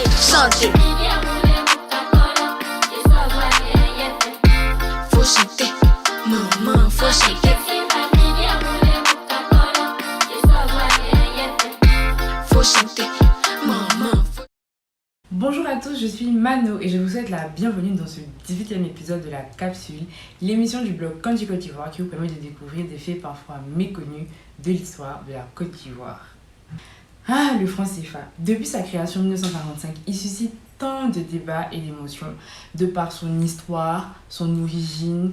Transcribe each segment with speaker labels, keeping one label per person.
Speaker 1: Santé. Faut chanter, maman, faut chanter. Faut chanter, maman.
Speaker 2: Bonjour à tous, je suis Mano et je vous souhaite la bienvenue dans ce 18e épisode de la Capsule, l'émission du blog Candy Côte d'Ivoire qui vous permet de découvrir des faits parfois méconnus de l'histoire de la Côte d'Ivoire. Ah, le franc CFA. Depuis sa création en 1945, il suscite tant de débats et d'émotions de par son histoire, son origine,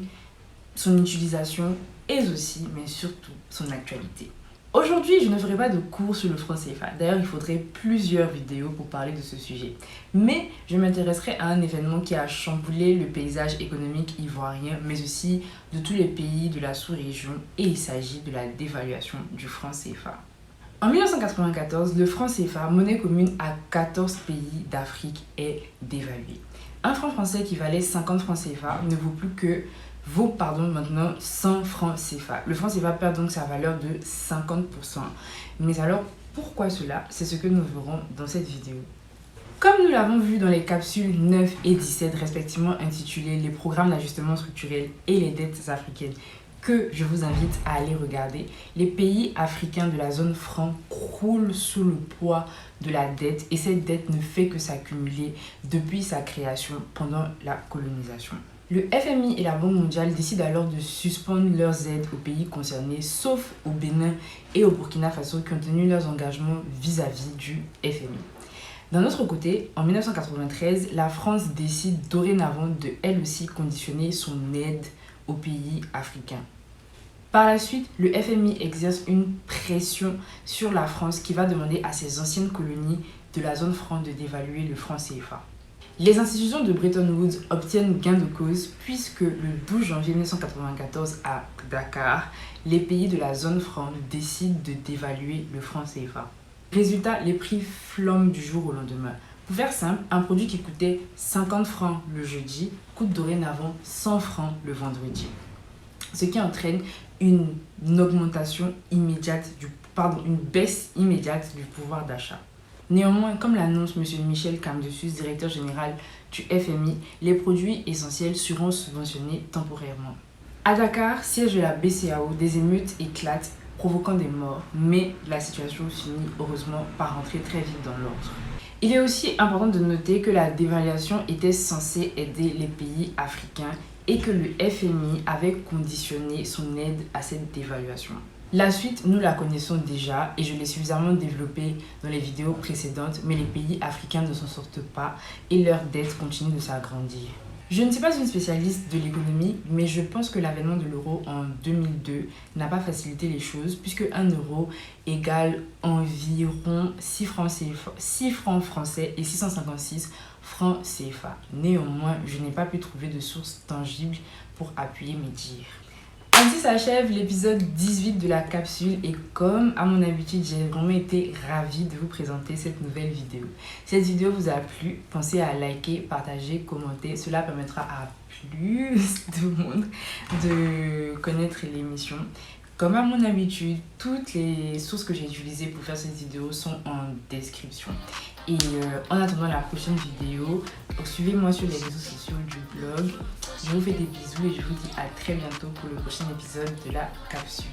Speaker 2: son utilisation et aussi, mais surtout, son actualité. Aujourd'hui, je ne ferai pas de cours sur le franc CFA. D'ailleurs, il faudrait plusieurs vidéos pour parler de ce sujet. Mais je m'intéresserai à un événement qui a chamboulé le paysage économique ivoirien, mais aussi de tous les pays de la sous-région, et il s'agit de la dévaluation du franc CFA. En 1994, le franc CFA, monnaie commune à 14 pays d'Afrique, est dévalué. Un franc français qui valait 50 francs CFA ne vaut maintenant 100 francs CFA. Le franc CFA perd donc sa valeur de 50%. Mais alors, pourquoi cela? C'est ce que nous verrons dans cette vidéo. Comme nous l'avons vu dans les capsules 9 et 17, respectivement intitulées « Les programmes d'ajustement structurel et les dettes africaines », que je vous invite à aller regarder, les pays africains de la zone franc croulent sous le poids de la dette et cette dette ne fait que s'accumuler depuis sa création pendant la colonisation. Le FMI et la Banque mondiale décident alors de suspendre leurs aides aux pays concernés, sauf au Bénin et au Burkina Faso qui ont tenu leurs engagements vis-à-vis du FMI. D'un autre côté, en 1993, la France décide dorénavant de elle aussi conditionner son aide aux pays africains. Par la suite, le FMI exerce une pression sur la France qui va demander à ses anciennes colonies de la zone franc de dévaluer le franc CFA. Les institutions de Bretton Woods obtiennent gain de cause puisque le 12 janvier 1994 à Dakar, les pays de la zone franc décident de dévaluer le franc CFA. Résultat, les prix flambent du jour au lendemain. Pour faire simple, un produit qui coûtait 50 francs le jeudi coûte dorénavant 100 francs le vendredi. Ce qui entraîne une baisse immédiate du pouvoir d'achat. Néanmoins, comme l'annonce M. Michel Camdessus, directeur général du FMI, les produits essentiels seront subventionnés temporairement. À Dakar, siège de la BCEAO, des émeutes éclatent, provoquant des morts, mais la situation finit heureusement par rentrer très vite dans l'ordre. Il est aussi important de noter que la dévaluation était censée aider les pays africains et que le FMI avait conditionné son aide à cette dévaluation. La suite, nous la connaissons déjà et je l'ai suffisamment développée dans les vidéos précédentes, mais les pays africains ne s'en sortent pas et leur dette continue de s'agrandir. Je ne suis pas une spécialiste de l'économie, mais je pense que l'avènement de l'euro en 2002 n'a pas facilité les choses puisque 1 euro égale environ 6 francs français et 656 francs CFA. Néanmoins, je n'ai pas pu trouver de source tangible pour appuyer mes dires. Ainsi s'achève l'épisode 18 de la capsule et comme à mon habitude, j'ai vraiment été ravie de vous présenter cette nouvelle vidéo. Si cette vidéo vous a plu, pensez à liker, partager, commenter. Cela permettra à plus de monde de connaître l'émission. Comme à mon habitude, toutes les sources que j'ai utilisées pour faire cette vidéo sont en description. Et en attendant la prochaine vidéo, suivez-moi sur les réseaux sociaux du blog. Je vous fais des bisous et je vous dis à très bientôt pour le prochain épisode de la capsule.